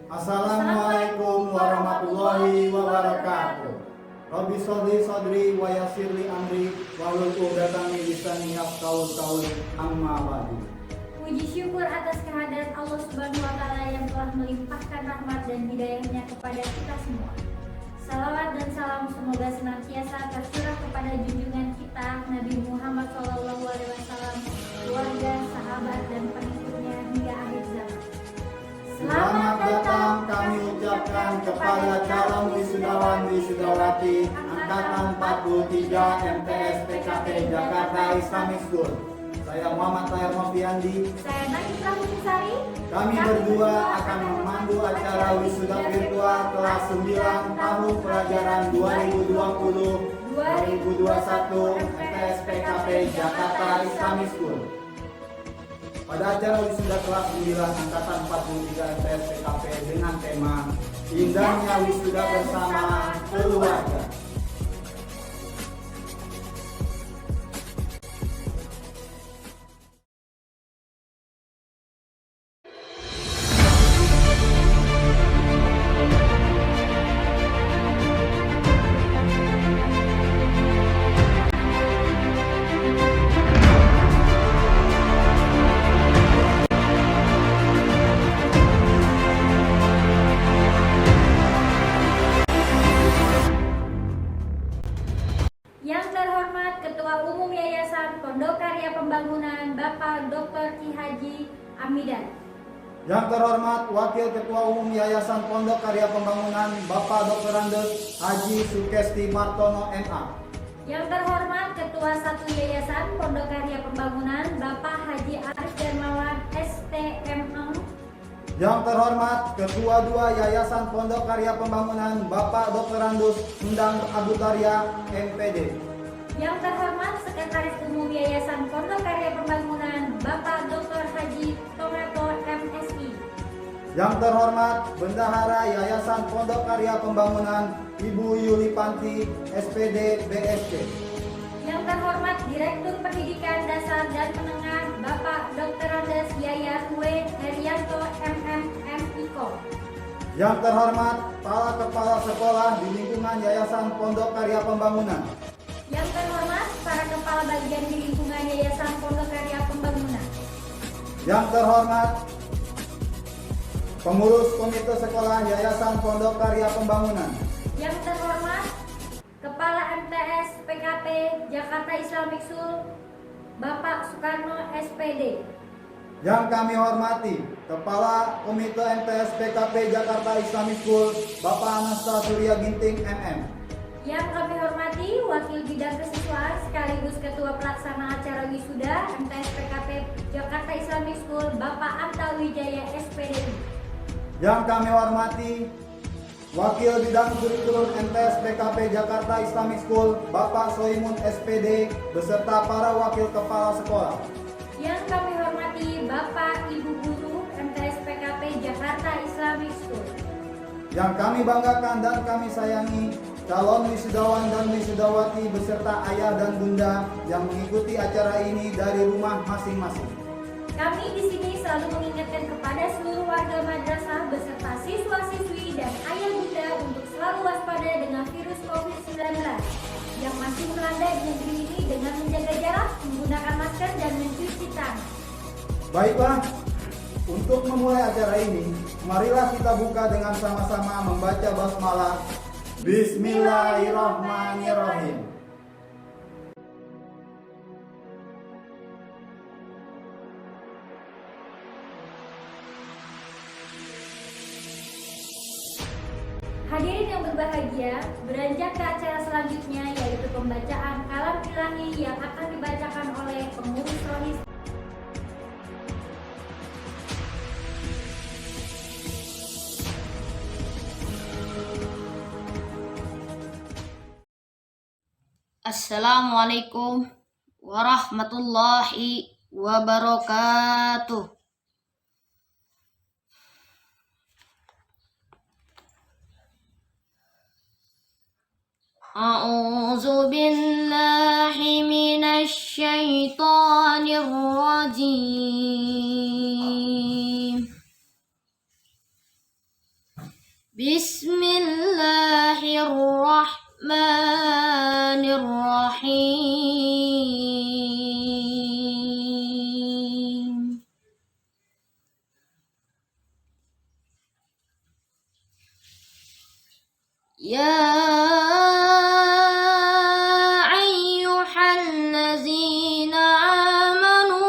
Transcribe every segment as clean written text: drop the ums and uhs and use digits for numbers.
Assalamualaikum warahmatullahi wabarakatuh. Rabbi sholli sadri wa yassirli amri wahlul 'uqdatam min lisani yafqahu qawli, amma ba'du. Puji syukur atas kehadiran Allah Subhanahu wa taala yang telah melimpahkan rahmat dan hidayahnya kepada kita semua. Salawat dan salam semoga senantiasa tercurah kepada junjungan kita Nabi Muhammad SAW, keluarga, sahabat dan pengikutnya hingga akhir zaman. Selamat datang kami ucapkan kepada calon wisudawan wisudawati angkatan 43 MTS PKP Jakarta Islamic School. Saya Muhammad Tahir Noviandi. Saya Nagita Mutisari. Kami berdua akan memandu acara wisuda virtual kelas 9 tahun pelajaran 2020-2021 MTS PKP Jakarta Islamic School. Pada acara wisuda kelas 9 angkatan 43 MTS PKP dengan tema Indahnya Wisuda Bersama Keluarga. Yang terhormat Ketua Umum Yayasan Pondok Karya Pembangunan Bapak Dr. Ki Haji Amidan. Yang terhormat Wakil Ketua Umum Yayasan Pondok Karya Pembangunan Bapak Dr. Andes Haji Sukesti Martono MA. Yang terhormat Ketua 1 Yayasan Pondok Karya Pembangunan Bapak Haji Arif Darmawan STMM. Yang terhormat Ketua 2 Yayasan Pondok Karya Pembangunan Bapak Dr. Andus Endang Abutarya MPD. Yang terhormat Sekretaris Umum Yayasan Pondok Karya Pembangunan Bapak Dr. Haji Tomato MSI. Yang terhormat Bendahara Yayasan Pondok Karya Pembangunan Ibu Yuli Panti SPD BSC. Yang terhormat Direktur Pendidikan Dasar dan Menengah Bapak Dr. Andes Yayat W. Herianto MM MIKO. Yang terhormat para kepala sekolah di lingkungan Yayasan Pondok Karya Pembangunan. Yang terhormat para kepala bagian di lingkungan Yayasan Pondok Karya Pembangunan. Yang terhormat pengurus komite sekolah Yayasan Pondok Karya Pembangunan. Yang terhormat Kepala MTS PKP Jakarta Islamic School Bapak Soekarno SPD. Yang kami hormati Kepala Komite MTS PKP Jakarta Islamic School Bapak Anasta Surya Ginting MM. Yang kami hormati Wakil Bidang Kesiswaan sekaligus Ketua Pelaksana Acara Wisuda MTS PKP Jakarta Islamic School Bapak Anta Wijaya SPDI. Yang kami hormati Wakil Bidang Kurikulum MTS PKP Jakarta Islamic School Bapak Soimun SPD beserta para wakil kepala sekolah. Yang kami hormati Bapak Ibu Guru MTS PKP Jakarta Islamic School. Yang kami banggakan dan kami sayangi calon wisudawan dan wisudawati beserta ayah dan bunda yang mengikuti acara ini dari rumah masing-masing. Kami di sini selalu mengingatkan kepada seluruh warga madrasah beserta siswa-siswi dan ayah bunda untuk selalu waspada dengan virus COVID-19 yang masih melanda di negeri ini dengan menjaga jarak, menggunakan masker dan mencuci tangan. Baiklah, untuk memulai acara ini, marilah kita buka dengan sama-sama membaca basmalah. Bismillahirrahmanirrahim. Hadirin yang berbahagia, beranjak ke acara selanjutnya yaitu pembacaan kalam ilahi yang akan dibacakan oleh pengurus rohis. Assalamualaikum warahmatullahi wabarakatuh. A'udzu billahi minasy syaithanir rajim. Bismillahirrahmanirrahim. Ya ayyuhallazina amanu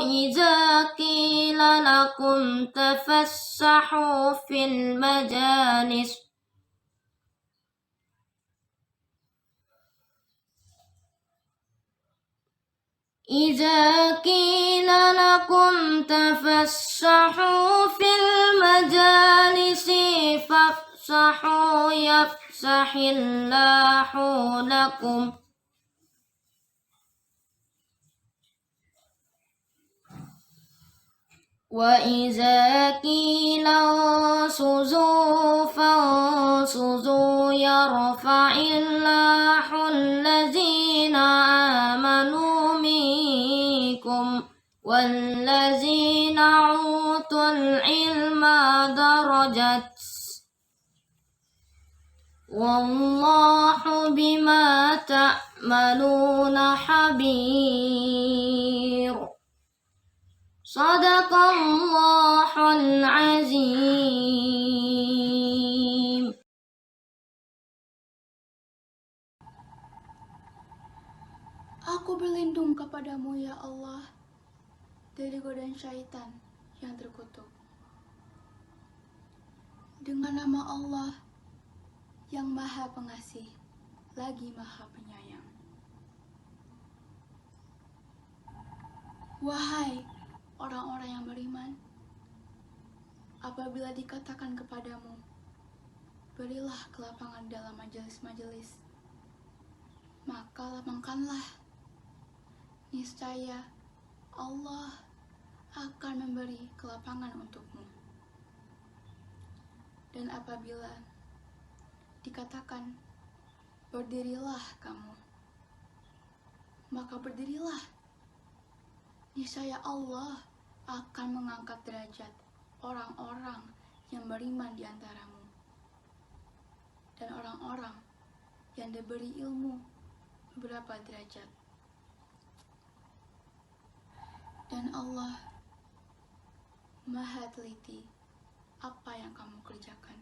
idza qila lakum tafassahu fil majalis إذا قيل لكم تفسحوا في المجالس فافسحوا يفسح الله لكم وإذا قيل انشزوا فانشزوا يرفع الله الذين آمنوا منكم والذين أوتوا العلم درجات والله بما تعملون خبير. Sadaqallahul azim. Aku berlindung kepadamu ya Allah dari godaan syaitan yang terkutuk. Dengan nama Allah yang Maha Pengasih lagi Maha Penyayang. Wahai orang-orang yang beriman, apabila dikatakan kepadamu, berilah kelapangan dalam majelis-majelis, maka lapangkanlah. Niscaya Allah akan memberi kelapangan untukmu. Dan apabila dikatakan, berdirilah kamu, maka berdirilah. Niscaya Allah akan mengangkat derajat orang-orang yang beriman di antaramu dan orang-orang yang diberi ilmu beberapa derajat. Dan Allah Maha teliti apa yang kamu kerjakan.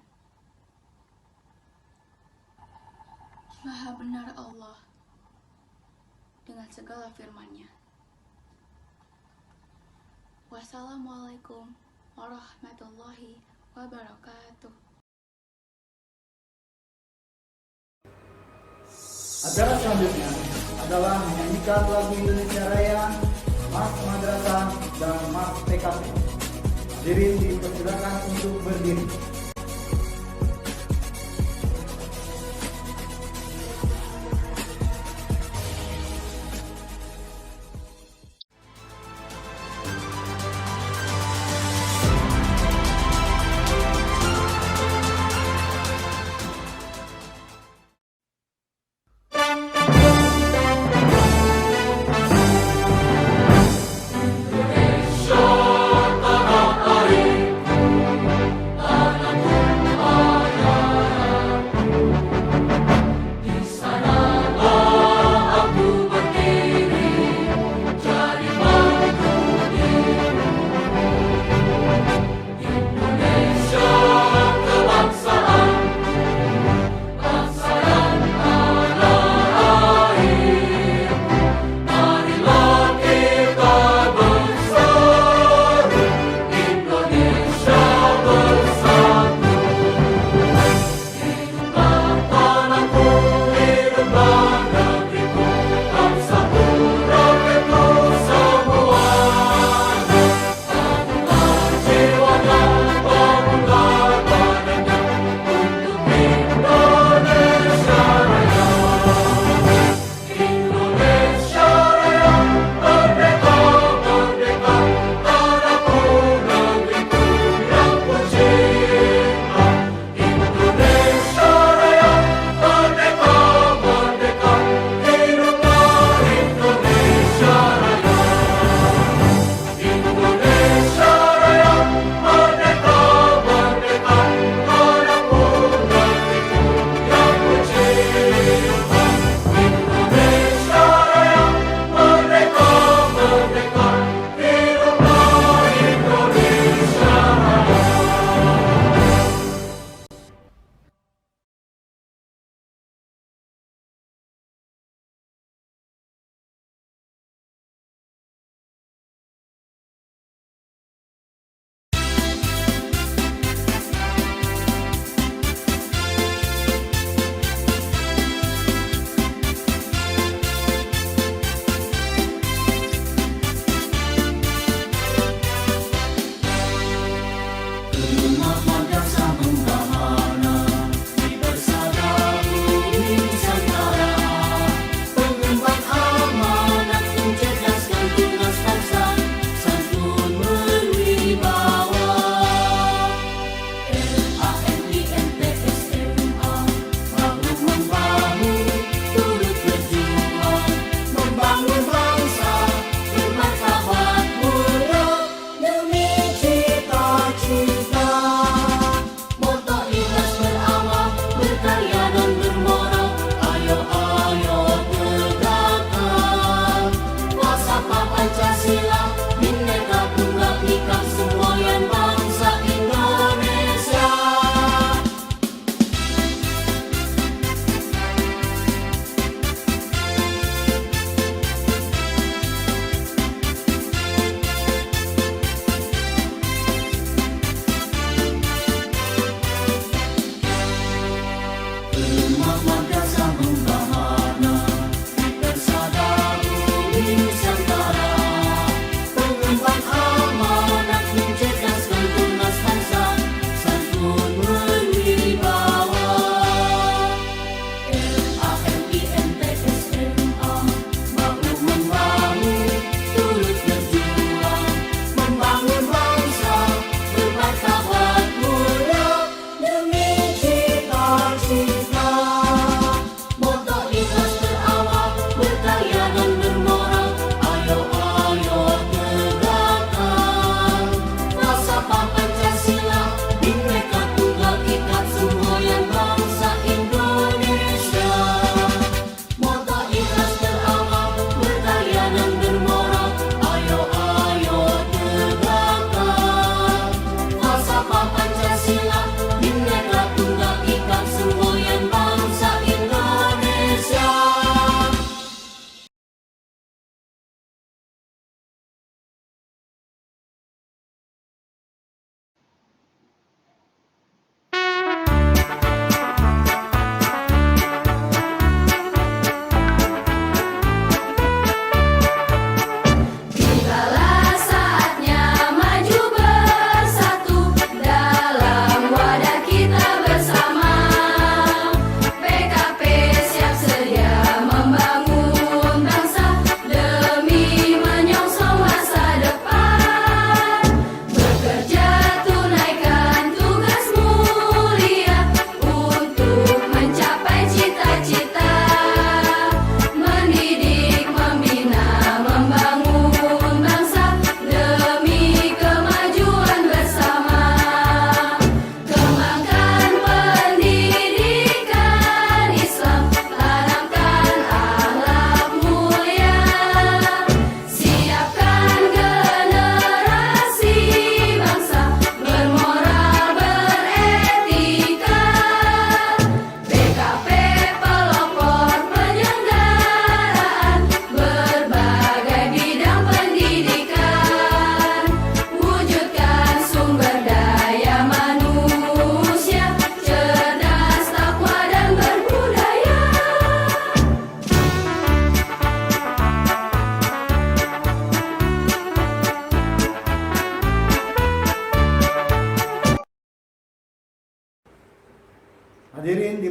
Maha benar Allah dengan segala firman-Nya. Wassalamualaikum warahmatullahi wabarakatuh. Acara selanjutnya adalah menyanyikan lagu Indonesia Raya, Mas Madrasah dan Mas TKP. Hadirin dipersilakan untuk berdiri. Tanah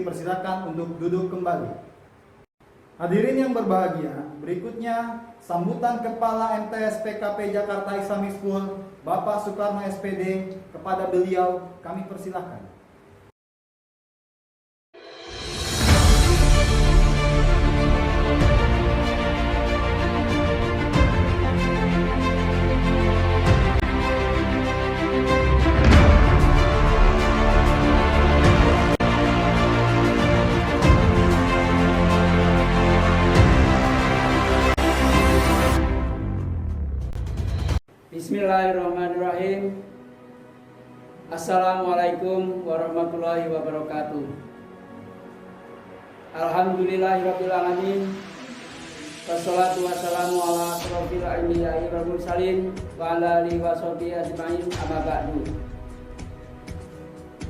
dipersilakan untuk duduk kembali. Hadirin yang berbahagia, berikutnya sambutan Kepala MTS PKP Jakarta Islamic School, Bapak Soekarno SPD, kepada beliau kami persilakan. Bismillahirrahmanirrahim. Assalamualaikum warahmatullahi wabarakatuh. Alhamdulillahirabbil alamin. Wassalatu wassalamu ala asrofil anbiya'i wal mursalin wa ala alihi washabihi ajmain, amma ba'du.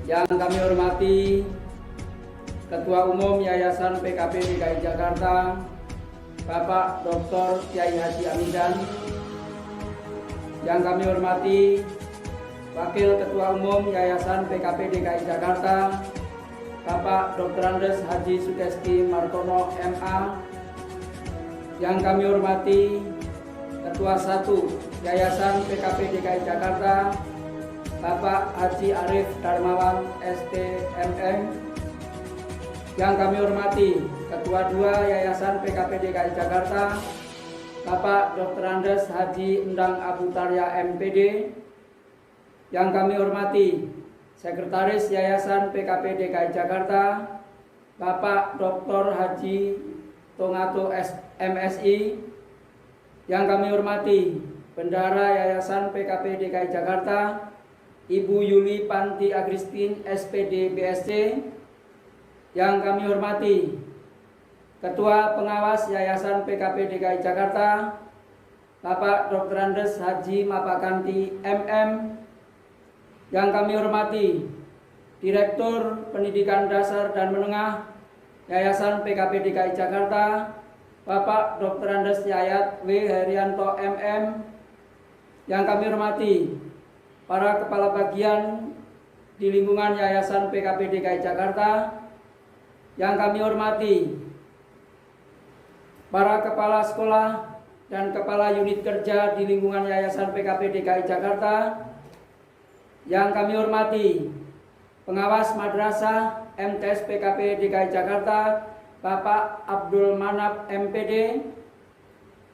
Yang kami hormati Ketua Umum Yayasan PKP DKI Jakarta, Bapak Dr. Kiai Haji Amidan. Yang kami hormati Wakil Ketua Umum Yayasan PKP DKI Jakarta, Bapak Dr. Andes Haji Sugesti Martono MA. Yang kami hormati Ketua 1 Yayasan PKP DKI Jakarta, Bapak Haji Arif Darmawan STMM. Yang kami hormati Ketua 2 Yayasan PKP DKI Jakarta, Bapak Dr. Andes Haji Endang Abu Tarya MPD. Yang kami hormati Sekretaris Yayasan PKP DKI Jakarta, Bapak Dr. Haji Tongato MSI. Yang kami hormati Bendahara Yayasan PKP DKI Jakarta, Ibu Yuli Panti Agristin SPD BSC. Yang kami hormati Ketua Pengawas Yayasan PKP DKI Jakarta, Bapak Dr. Andes Haji Mapakanti MM. Yang kami hormati Direktur Pendidikan Dasar dan Menengah Yayasan PKP DKI Jakarta, Bapak Dr. Andes Yayat W. Herianto MM. Yang kami hormati para kepala bagian di lingkungan Yayasan PKP DKI Jakarta. Yang kami hormati para kepala sekolah dan kepala unit kerja di lingkungan Yayasan PKP DKI Jakarta. Yang kami hormati pengawas madrasah MTS PKP DKI Jakarta, Bapak Abdul Manap MPD.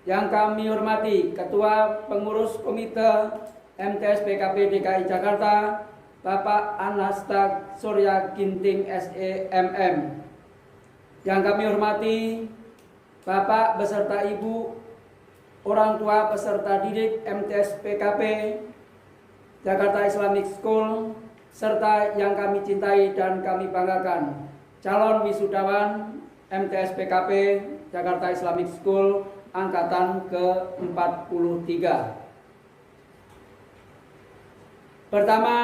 Yang kami hormati Ketua Pengurus Komite MTS PKP DKI Jakarta, Bapak Anastag Surya Ginting SEMM. Yang kami hormati Bapak beserta Ibu, orang tua peserta didik MTS PKP Jakarta Islamic School, serta yang kami cintai dan kami banggakan, calon wisudawan MTS PKP Jakarta Islamic School angkatan ke-43. Pertama,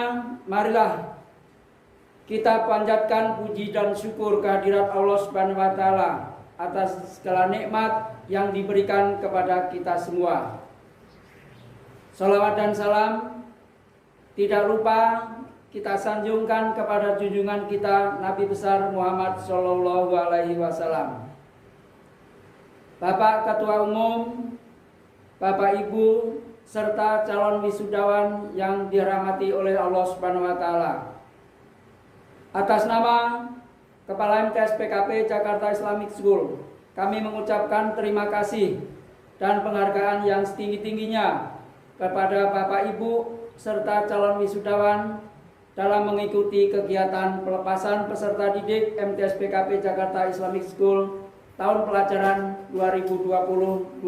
marilah kita panjatkan puji dan syukur kehadirat Allah Subhanahu wa taala atas segala nikmat yang diberikan kepada kita semua. Salawat dan salam tidak lupa kita sanjungkan kepada junjungan kita Nabi besar Muhammad Shallallahu Alaihi Wasallam. Bapak Ketua Umum, Bapak Ibu, serta calon wisudawan yang dirahmati oleh Allah Subhanahu wa taala. Atas nama Kepala MTS PKP Jakarta Islamic School, kami mengucapkan terima kasih dan penghargaan yang setinggi-tingginya kepada Bapak Ibu serta calon wisudawan dalam mengikuti kegiatan pelepasan peserta didik MTS PKP Jakarta Islamic School tahun pelajaran 2020-2021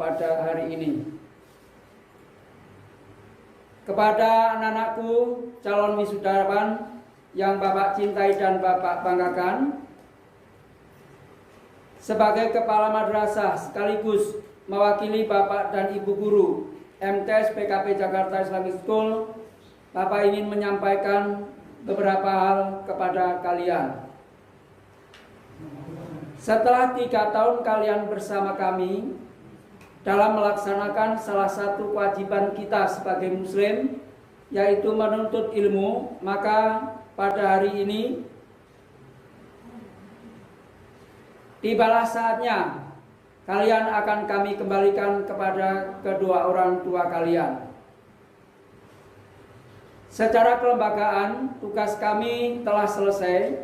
pada hari ini. Kepada anak-anakku calon wisudawan yang Bapak cintai dan Bapak banggakan, sebagai kepala madrasah sekaligus mewakili Bapak dan Ibu guru MTS PKP Jakarta Islamic School, Bapak ingin menyampaikan beberapa hal kepada kalian. Setelah 3 tahun kalian bersama kami dalam melaksanakan salah satu kewajiban kita sebagai muslim, yaitu menuntut ilmu, maka pada hari ini tibalah saatnya kalian akan kami kembalikan kepada kedua orang tua kalian. Secara kelembagaan, tugas kami telah selesai,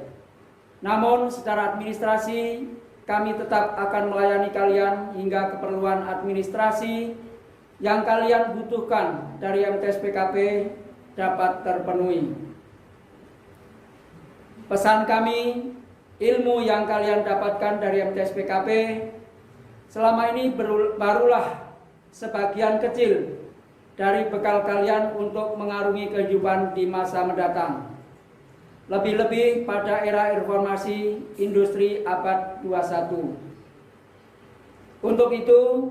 namun secara administrasi, kami tetap akan melayani kalian hingga keperluan administrasi yang kalian butuhkan dari MTS PKP dapat terpenuhi. Pesan kami, ilmu yang kalian dapatkan dari MTS PKP selama ini barulah sebagian kecil dari bekal kalian untuk mengarungi kehidupan di masa mendatang. Lebih-lebih pada era informasi industri abad 21. Untuk itu,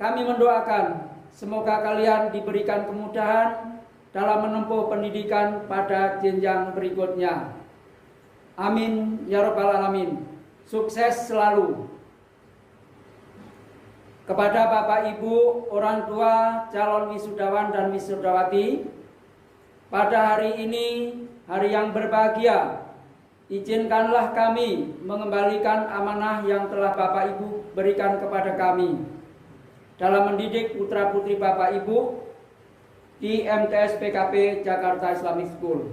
kami mendoakan semoga kalian diberikan kemudahan dalam menempuh pendidikan pada jenjang berikutnya. Amin ya rabbal alamin. Sukses selalu. Kepada Bapak Ibu, orang tua, calon wisudawan dan wisudawati, pada hari ini, hari yang berbahagia, izinkanlah kami mengembalikan amanah yang telah Bapak Ibu berikan kepada kami dalam mendidik putra-putri Bapak Ibu di MTS PKP Jakarta Islamic School.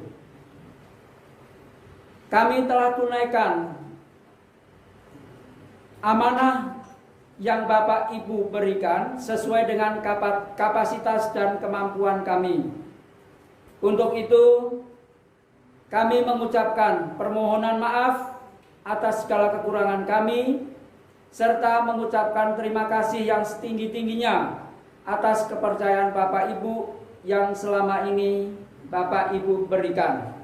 Kami telah tunaikan amanah yang Bapak Ibu berikan sesuai dengan kapasitas dan kemampuan kami. Untuk itu, kami mengucapkan permohonan maaf atas segala kekurangan kami, serta mengucapkan terima kasih yang setinggi-tingginya atas kepercayaan Bapak Ibu yang selama ini Bapak Ibu berikan.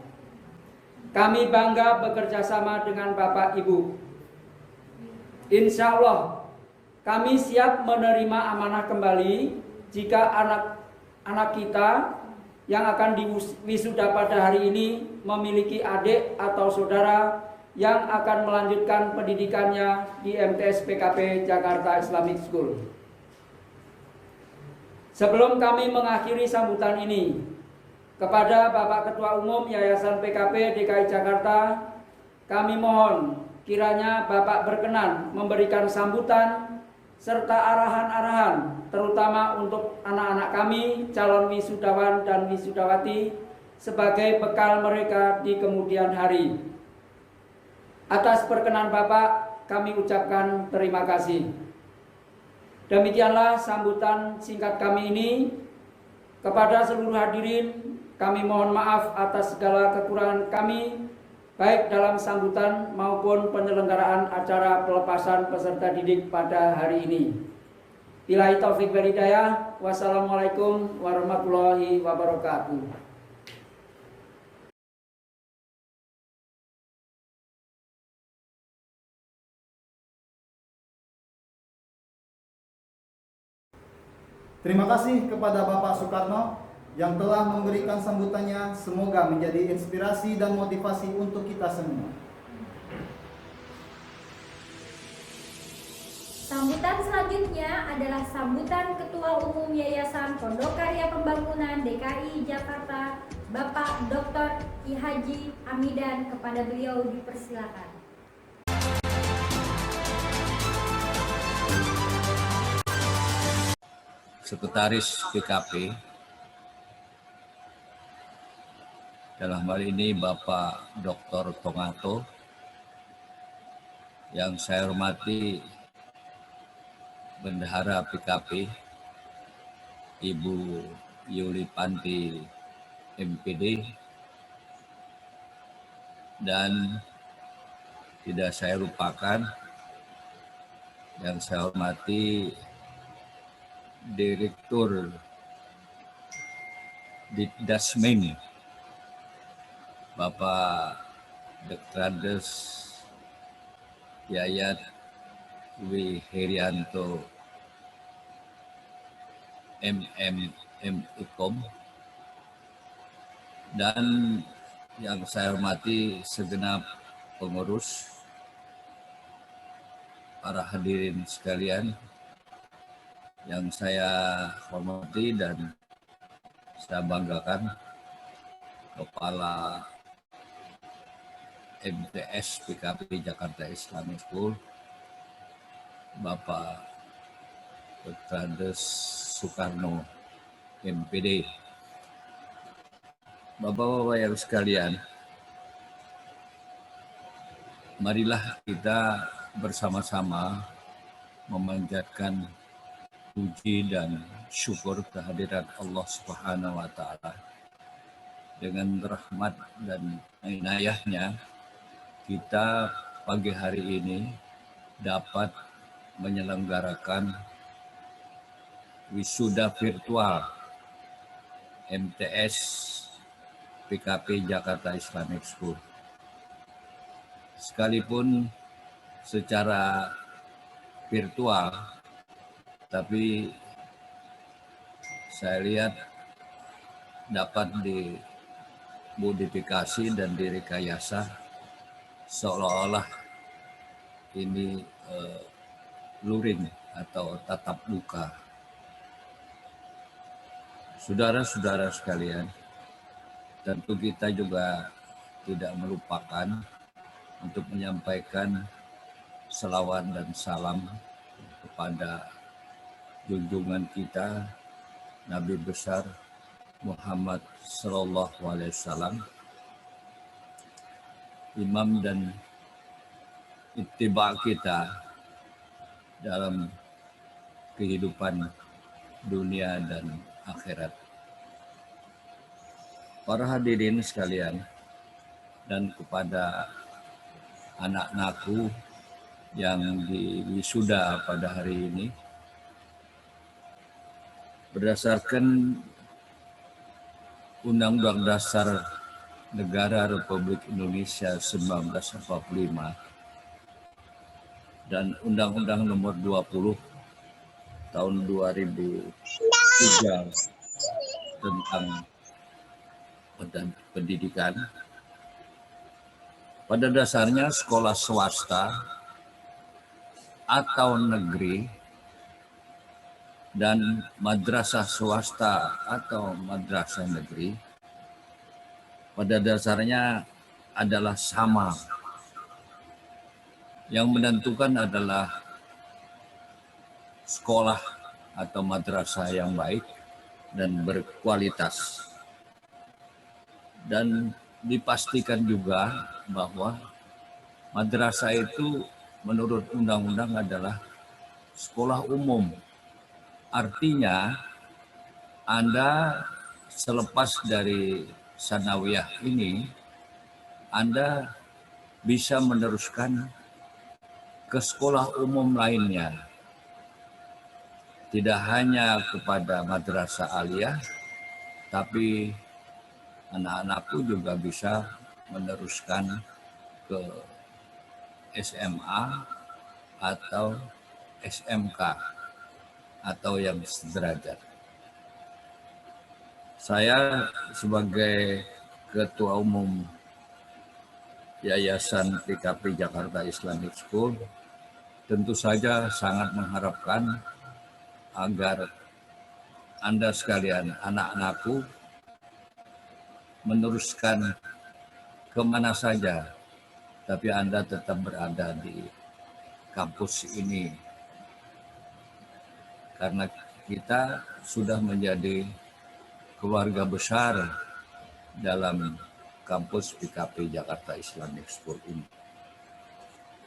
Kami bangga bekerja sama dengan Bapak Ibu. Insya Allah, kami siap menerima amanah kembali jika anak-anak kita yang akan diwisuda pada hari ini memiliki adik atau saudara yang akan melanjutkan pendidikannya di MTS PKP Jakarta Islamic School. Sebelum kami mengakhiri sambutan ini, kepada Bapak Ketua Umum Yayasan PKP DKI Jakarta, kami mohon kiranya Bapak berkenan memberikan sambutan serta arahan-arahan terutama untuk anak-anak kami, calon wisudawan dan wisudawati sebagai bekal mereka di kemudian hari. Atas perkenan Bapak, kami ucapkan terima kasih. Demikianlah sambutan singkat kami ini. Kepada seluruh hadirin, kami mohon maaf atas segala kekurangan kami, baik dalam sambutan maupun penyelenggaraan acara pelepasan peserta didik pada hari ini. Billahi taufik wal hidayah. Wassalamualaikum warahmatullahi wabarakatuh. Terima kasih kepada Bapak Soekarno yang telah memberikan sambutannya. Semoga menjadi inspirasi dan motivasi untuk kita semua. Sambutan selanjutnya adalah sambutan Ketua Umum Yayasan Pondok Karya Pembangunan DKI Jakarta, Bapak Dr. Ki Haji Amidan. Kepada beliau dipersilakan. Sekretaris PKP, dalam hal ini Bapak Dr. Tongato, yang saya hormati Bendahara PKP, Ibu Yuli Panti MPD, dan tidak saya lupakan yang saya hormati Direktur Ditdasmen, Bapak Dekrandes Yayat W. Herianto MMM.com, dan yang saya hormati segenap pengurus, para hadirin sekalian yang saya hormati dan saya banggakan, Kepala MTS PKP Jakarta Islamic School, Bapak Dr. Soekarno, MPD. Bapak-bapak yang sekalian, marilah kita bersama-sama memanjatkan puji dan syukur kehadirat Allah Subhanahu wa Ta'ala. Dengan rahmat dan inayahnya, kita pagi hari ini dapat menyelenggarakan wisuda virtual MTS PKP Jakarta Islamic School. Sekalipun secara virtual, tapi saya lihat dapat dimodifikasi dan direkayasa seolah-olah ini luring atau tatap muka. Saudara-saudara sekalian, tentu kita juga tidak melupakan untuk menyampaikan selawat dan salam kepada junjungan kita Nabi besar Muhammad Sallallahu Alaihi Wasallam, imam dan ittiba kita dalam kehidupan dunia dan akhirat. Para hadirin sekalian, dan kepada anak-anakku yang diwisuda pada hari ini, berdasarkan Undang-Undang Dasar Negara Republik Indonesia 1945 dan Undang-Undang Nomor 20 tahun 2003 tentang pendidikan. Pada dasarnya sekolah swasta atau negeri dan madrasah swasta atau madrasah negeri pada dasarnya adalah sama. Yang menentukan adalah sekolah atau madrasah yang baik dan berkualitas. Dan dipastikan juga bahwa madrasah itu menurut undang-undang adalah sekolah umum. Artinya Anda selepas dari sanawiyah ini, Anda bisa meneruskan ke sekolah umum lainnya. Tidak hanya kepada madrasah aliyah, tapi anak-anakku juga bisa meneruskan ke SMA atau SMK atau yang sederajat. Saya sebagai Ketua Umum Yayasan PKP Jakarta Islamic School tentu saja sangat mengharapkan agar Anda sekalian, anak-anakku, meneruskan kemana saja, tapi Anda tetap berada di kampus ini. Karena kita sudah menjadi keluarga besar dalam kampus PKP Jakarta Islamic School ini.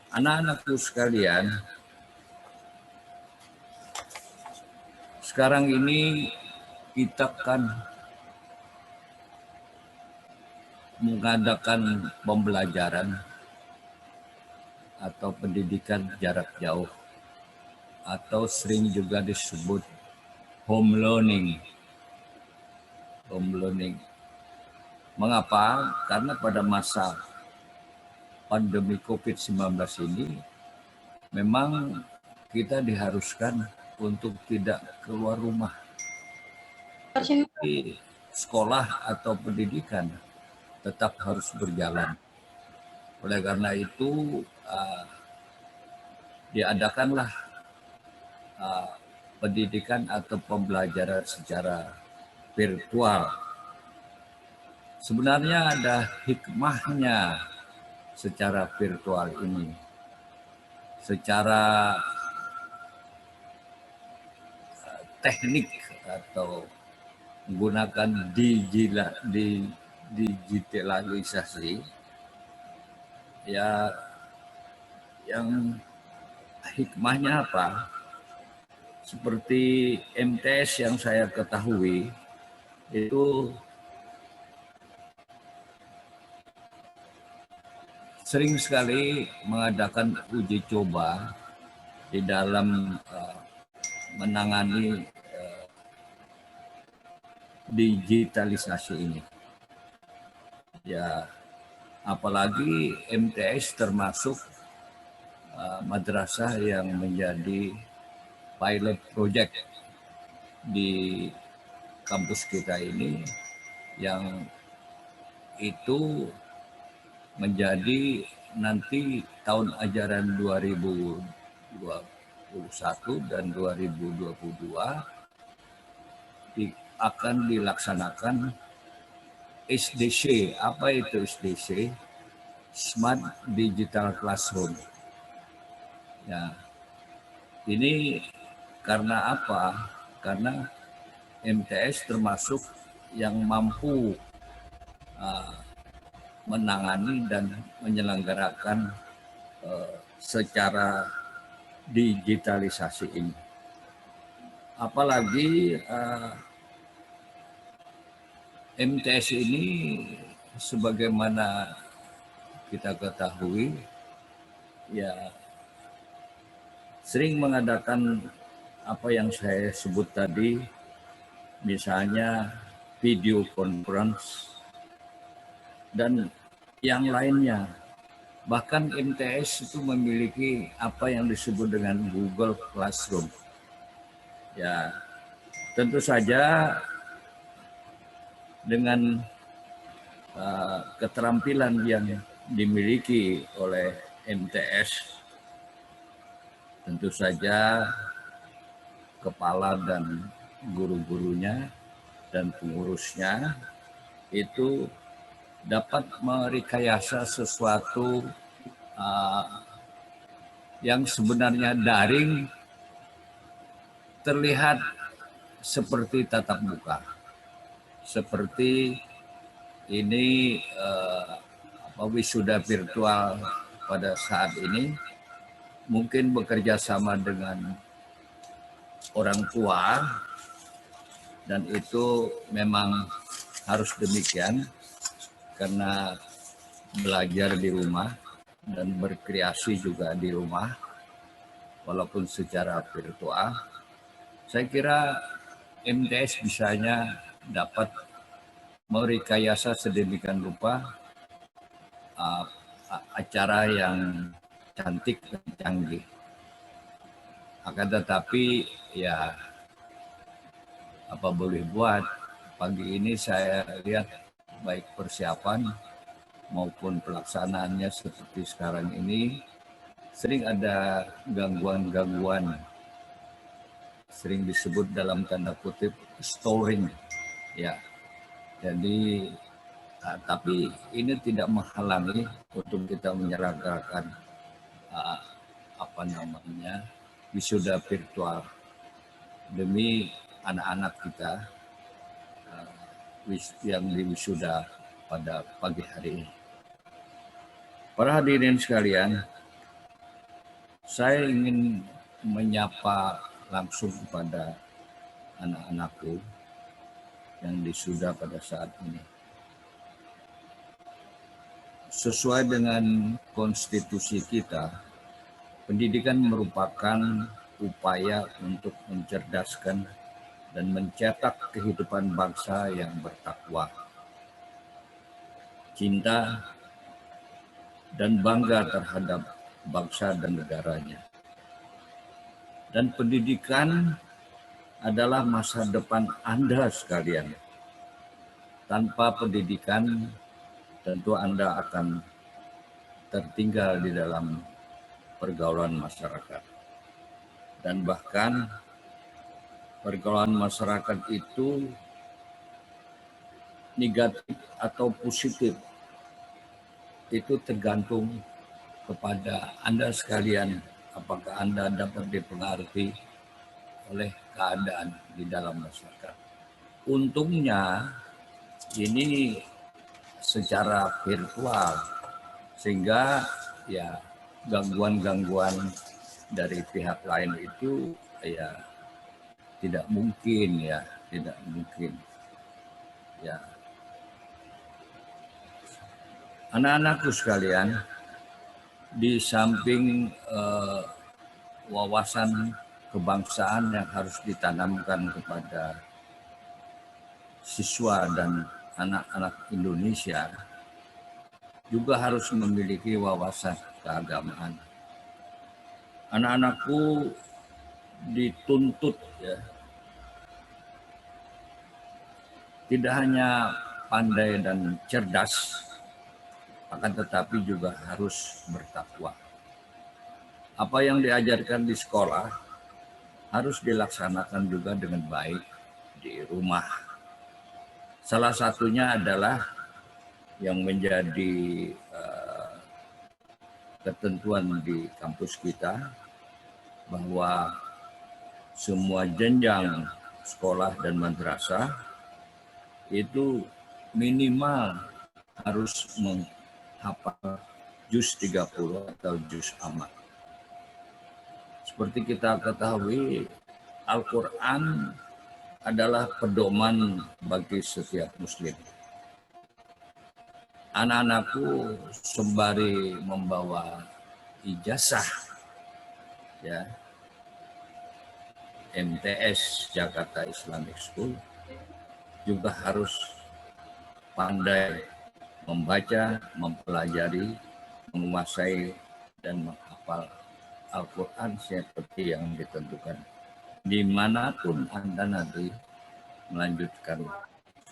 Anak-anakku sekalian, sekarang ini kita kan mengadakan pembelajaran atau pendidikan jarak jauh atau sering juga disebut home learning. Home learning. Mengapa? Karena pada masa pandemi COVID-19 ini memang kita diharuskan untuk tidak keluar rumah. Di sekolah atau pendidikan tetap harus berjalan. Oleh karena itu diadakanlah pendidikan atau pembelajaran secara virtual. Sebenarnya ada hikmahnya secara virtual ini. Secara teknik atau menggunakan digitalisasi ya, yang hikmahnya apa? Seperti MTS yang saya ketahui itu sering sekali mengadakan uji coba di dalam menangani digitalisasi ini. Ya, apalagi MTS termasuk madrasah yang menjadi pilot project di kampus kita ini, yang itu menjadi nanti tahun ajaran 2021 dan 2022 akan dilaksanakan SDC. Apa itu SDC? Smart Digital Classroom. Ya, ini karena apa? Karena MTS termasuk yang mampu menangani dan menyelenggarakan secara digitalisasi ini. Apalagi MTS ini sebagaimana kita ketahui ya sering mengadakan apa yang saya sebut tadi, misalnya video conference dan yang lainnya. Bahkan MTS itu memiliki apa yang disebut dengan Google Classroom. Ya, tentu saja dengan keterampilan yang dimiliki oleh MTS, tentu saja kepala dan guru-gurunya dan pengurusnya itu dapat merekayasa sesuatu yang sebenarnya daring terlihat seperti tatap muka. Seperti ini wisuda virtual pada saat ini mungkin bekerja sama dengan orang tua, dan itu memang harus demikian karena belajar di rumah dan berkreasi juga di rumah walaupun secara virtual. Saya kira MTS bisanya dapat merekayasa sedemikian rupa acara yang cantik dan canggih. Akan tetapi ya apa boleh buat, pagi ini saya lihat baik persiapan maupun pelaksanaannya seperti sekarang ini sering ada gangguan-gangguan, sering disebut dalam tanda kutip stalling ya. Jadi tapi ini tidak menghalangi untuk kita menyelenggarakan wisuda virtual demi anak-anak kita yang diwisuda pada pagi hari ini. Para hadirin sekalian, saya ingin menyapa langsung kepada anak-anakku yang wisuda pada saat ini. Sesuai dengan konstitusi kita, pendidikan merupakan upaya untuk mencerdaskan dan mencetak kehidupan bangsa yang bertakwa, cinta, dan bangga terhadap bangsa dan negaranya. Dan pendidikan adalah masa depan Anda sekalian. Tanpa pendidikan, tentu Anda akan tertinggal di dalam pergaulan masyarakat. Dan bahkan pergaulan masyarakat itu negatif atau positif, itu tergantung kepada Anda sekalian, apakah Anda dapat dipengaruhi oleh keadaan di dalam masyarakat. Untungnya ini secara virtual, sehingga ya gangguan-gangguan dari pihak lain itu ya tidak mungkin ya. Anak-anakku sekalian, di samping wawasan kebangsaan yang harus ditanamkan kepada siswa dan anak-anak Indonesia, juga harus memiliki wawasan keagamaan. Anak-anakku dituntut ya, tidak hanya pandai dan cerdas, akan tetapi juga harus bertakwa. Apa yang diajarkan di sekolah harus dilaksanakan juga dengan baik di rumah. Salah satunya adalah yang menjadi ketentuan di kampus kita, bahwa semua jenjang sekolah dan madrasah itu minimal harus menghafal juz 30 atau juz amma. Seperti kita ketahui, Al-Quran adalah pedoman bagi setiap muslim. Anak-anakku sembari membawa ijazah ya, MTS Jakarta Islamic School, juga harus pandai membaca, mempelajari, menguasai, dan menghafal Al-Quran seperti yang ditentukan dimanapun Anda nanti melanjutkan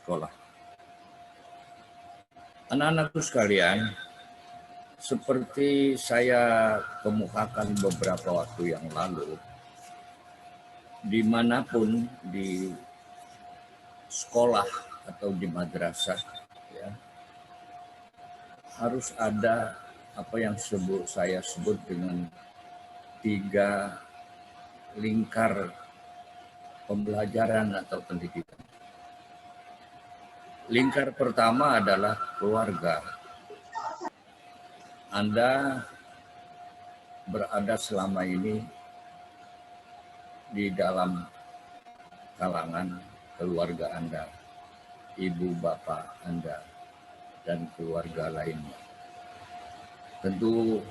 sekolah. Anak-anakku sekalian, seperti saya kemukakan beberapa waktu yang lalu, dimanapun di sekolah atau di madrasah ya, harus ada apa yang saya sebut dengan 3 lingkar pembelajaran atau pendidikan. Lingkar pertama adalah keluarga. Anda berada selama ini di dalam kalangan keluarga Anda, ibu bapak Anda, dan keluarga lainnya. Tentu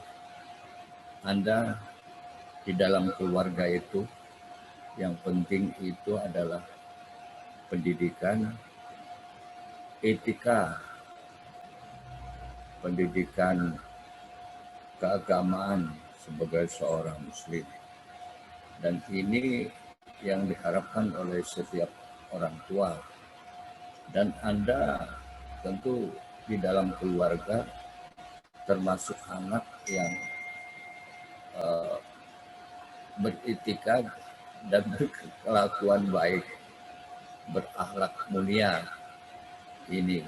Anda di dalam keluarga itu, yang penting itu adalah pendidikan, etika, pendidikan keagamaan sebagai seorang muslim. Dan ini yang diharapkan oleh setiap orang tua. Dan Anda tentu di dalam keluarga termasuk anak yang beretika dan berkelakuan baik, berakhlak mulia. Ini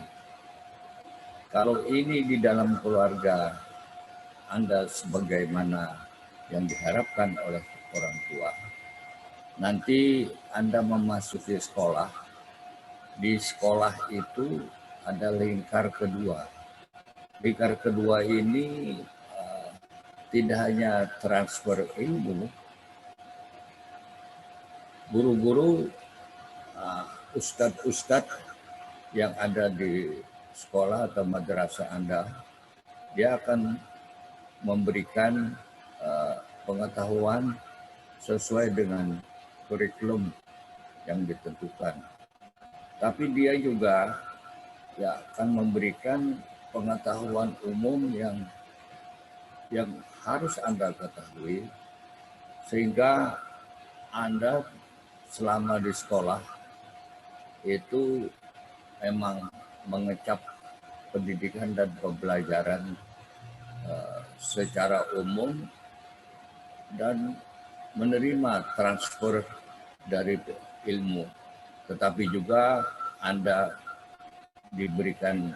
kalau ini di dalam keluarga Anda sebagaimana yang diharapkan oleh orang tua, nanti Anda memasuki sekolah, di sekolah itu ada lingkar kedua. Lingkar kedua ini tidak hanya transfer ilmu, guru-guru, ustadz-ustadz yang ada di sekolah atau madrasah Anda, dia akan memberikan pengetahuan sesuai dengan kurikulum yang ditentukan. Tapi dia juga ya akan memberikan pengetahuan umum yang harus Anda ketahui, sehingga Anda selama di sekolah itu memang mengecap pendidikan dan pembelajaran secara umum dan menerima transfer dari ilmu. Tetapi juga Anda diberikan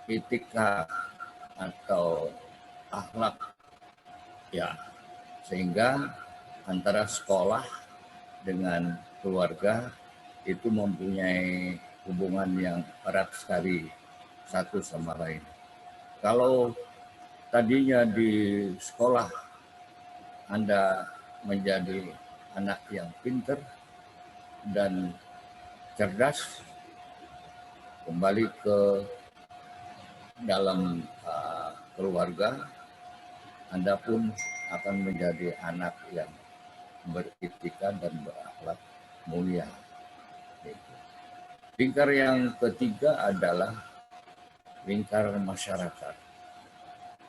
etika atau akhlak ya, sehingga antara sekolah dengan keluarga itu mempunyai hubungan yang erat sekali satu sama lain. Kalau tadinya di sekolah Anda menjadi anak yang pintar dan cerdas, kembali ke dalam keluarga, Anda pun akan menjadi anak yang beretika dan berakhlak mulia. Lingkar yang ketiga adalah lingkar masyarakat.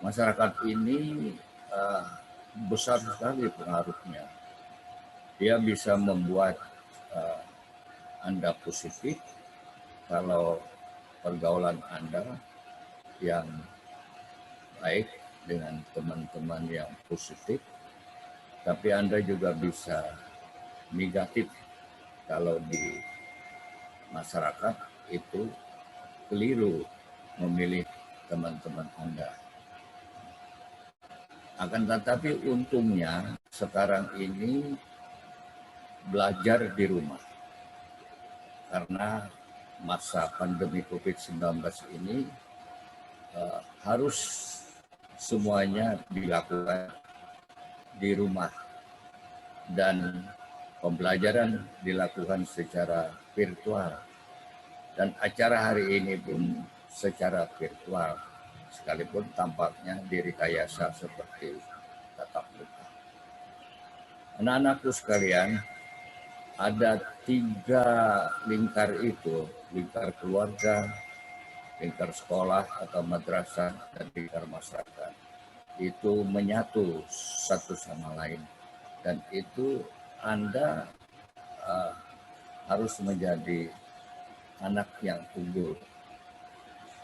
Masyarakat ini besar sekali pengaruhnya. Dia bisa membuat Anda positif kalau pergaulan Anda yang baik dengan teman-teman yang positif, tapi Anda juga bisa negatif kalau di masyarakat itu keliru memilih teman-teman Anda. Akan tetapi untungnya sekarang ini belajar di rumah. Karena masa pandemi COVID-19 ini harus semuanya dilakukan di rumah. Dan pembelajaran dilakukan secara virtual. Dan acara hari ini pun secara virtual. Sekalipun tampaknya direkayasa seperti tatap muka. Anak-anakku sekalian, ada 3 lingkar itu, lingkar keluarga, lingkar sekolah atau madrasah, dan lingkar masyarakat. Itu menyatu satu sama lain. Dan itu Anda harus menjadi anak yang unggul.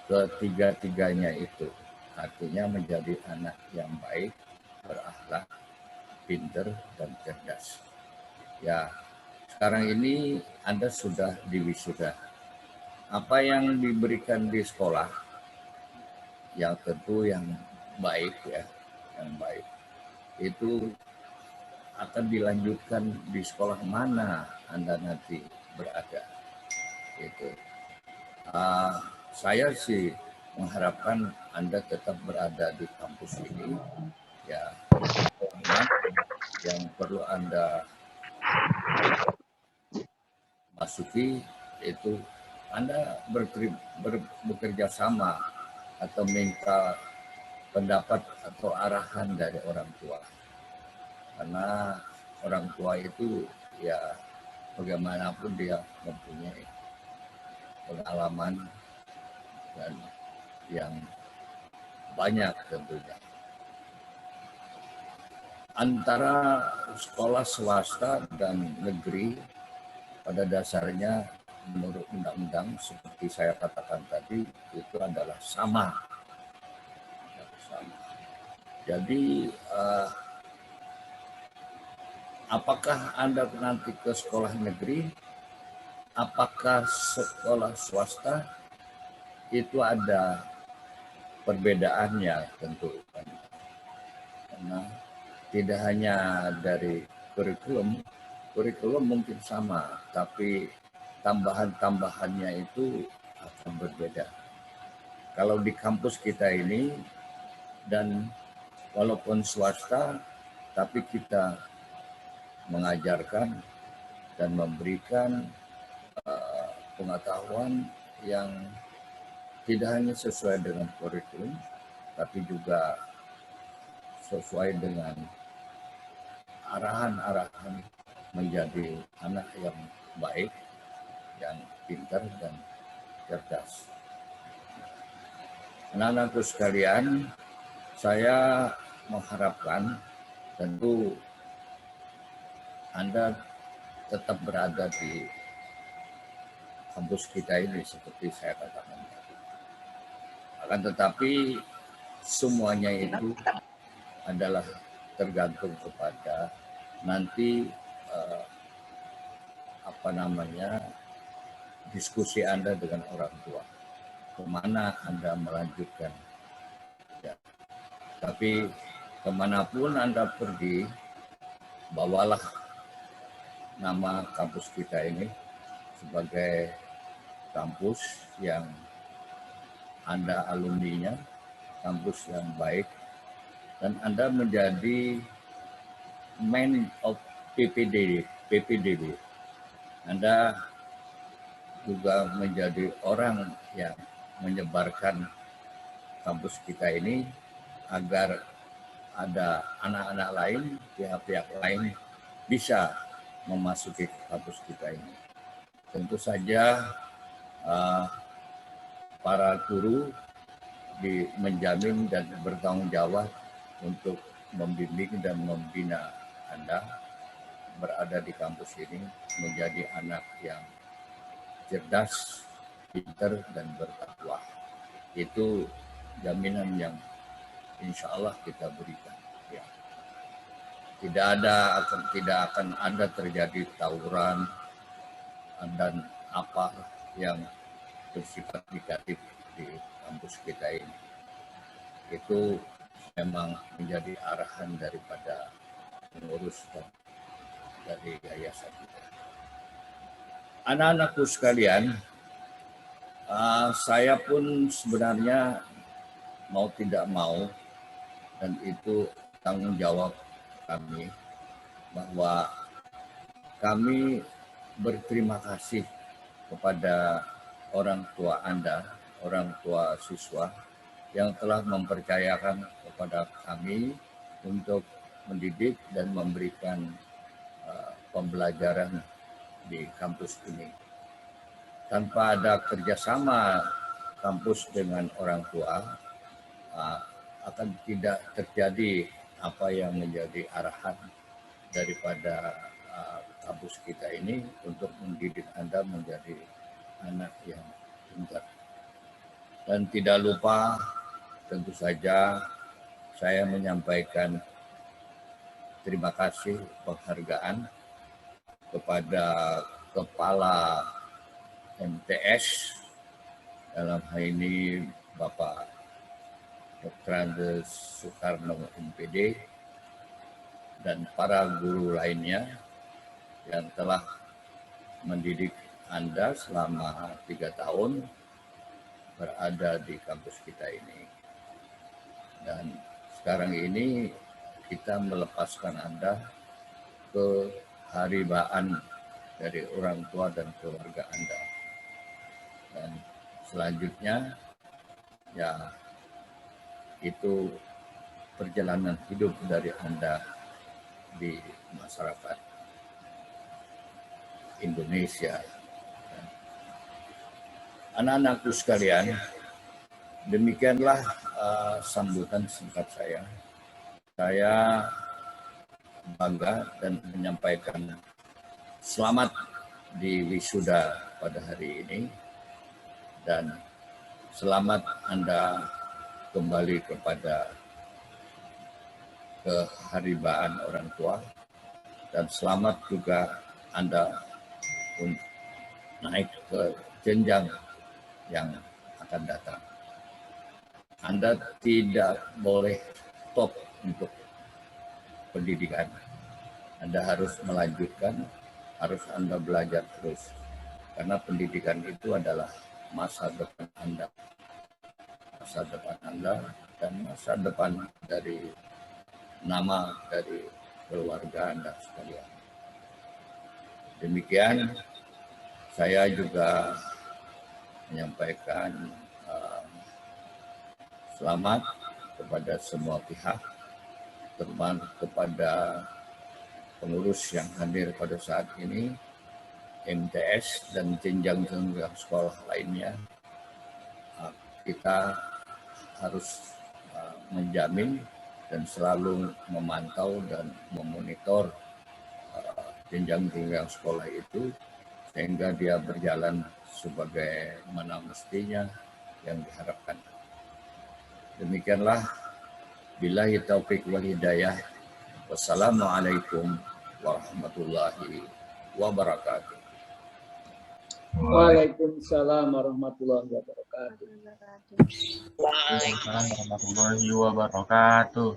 Ketiga-tiganya itu artinya menjadi anak yang baik, berakhlak, pintar, dan cerdas. Ya, sekarang ini Anda sudah diwisuda. Apa yang diberikan di sekolah, yang tentu yang baik ya, yang baik itu akan dilanjutkan di sekolah mana Anda nanti berada. Itu. Saya sih mengharapkan Anda tetap berada di kampus ini. Ya, yang perlu Anda masuki itu Anda bekerja sama atau minta pendapat atau arahan dari orang tua. Karena orang tua itu ya bagaimanapun dia mempunyai pengalaman dan yang banyak tentunya. Antara sekolah swasta dan negeri pada dasarnya menurut undang-undang seperti saya katakan tadi itu adalah sama. Jadi apakah Anda nanti ke sekolah negeri, apakah sekolah swasta, itu ada perbedaannya tentu. Karena tidak hanya dari kurikulum mungkin sama, tapi tambahan-tambahannya itu akan berbeda. Kalau di kampus kita ini, dan walaupun swasta, tapi kita mengajarkan dan memberikan pengetahuan yang tidak hanya sesuai dengan kurikulum, tapi juga sesuai dengan arahan-arahan menjadi anak yang baik, yang pintar dan cerdas. Anak-anakku sekalian, saya mengharapkan tentu Anda tetap berada di kampus kita ini seperti saya katakan tadi. Akan tetapi semuanya itu adalah tergantung kepada nanti diskusi Anda dengan orang tua. Kemana Anda melanjutkan. Ya. Tapi kemanapun Anda pergi, bawalah nama kampus kita ini sebagai kampus yang Anda alumninya, kampus yang baik, dan Anda menjadi man of PPDB. Anda juga menjadi orang yang menyebarkan kampus kita ini agar ada anak-anak lain, pihak-pihak lain bisa memasuki kampus kita ini. Tentu saja para guru menjamin dan bertanggung jawab untuk membimbing dan membina Anda berada di kampus ini menjadi anak yang cerdas, pintar, dan bertakwa. Itu jaminan yang insya Allah kita berikan. Ya. Tidak akan ada terjadi tawuran dan apa yang bersifat negatif di kampus kita ini. Itu memang menjadi arahan daripada pengurus dan dari yayasan kita. Anak-anakku sekalian, saya pun sebenarnya mau tidak mau, dan itu tanggung jawab kami, bahwa kami berterima kasih kepada orang tua Anda, orang tua siswa yang telah mempercayakan kepada kami untuk mendidik dan memberikan pembelajaran di kampus ini. Tanpa ada kerjasama kampus dengan orang tua, akan tidak terjadi apa yang menjadi arahan daripada kampus kita ini untuk mendidik Anda menjadi anak yang pintar. Dan tidak lupa, tentu saja saya menyampaikan terima kasih penghargaan kepada Kepala MTS, dalam hal ini Bapak Dr. Andes Soekarno MPD, dan para guru lainnya yang telah mendidik Anda selama 3 tahun berada di kampus kita ini. Dan sekarang ini kita melepaskan Anda ke haribaan dari orang tua dan keluarga Anda. Dan selanjutnya, ya, itu perjalanan hidup dari Anda di masyarakat Indonesia. Anak-anakku sekalian, demikianlah sambutan singkat saya. Saya bangga dan menyampaikan selamat di wisuda pada hari ini, dan selamat Anda kembali kepada keharibaan orang tua, dan selamat juga Anda untuk naik ke jenjang yang akan datang. Anda tidak boleh stop untuk pendidikan. Anda harus melanjutkan, harus Anda belajar terus. Karena pendidikan itu adalah masa depan Anda. Masa depan Anda dan masa depan dari nama dari keluarga Anda sekalian. Demikian, saya juga menyampaikan selamat kepada semua pihak, terutama kepada pengurus yang hadir pada saat ini, MTS dan jenjang-jenjang sekolah lainnya. Kita harus menjamin dan selalu memantau dan memonitor jenjang-jenjang sekolah itu sehingga dia berjalan sebagaimana mestinya yang diharapkan. Demikianlah, billahi taufik wal hidayah. Wassalamualaikum warahmatullahi wabarakatuh. Waalaikumsalam warahmatullahi wabarakatuh. Waalaikumsalam warahmatullahi wabarakatuh.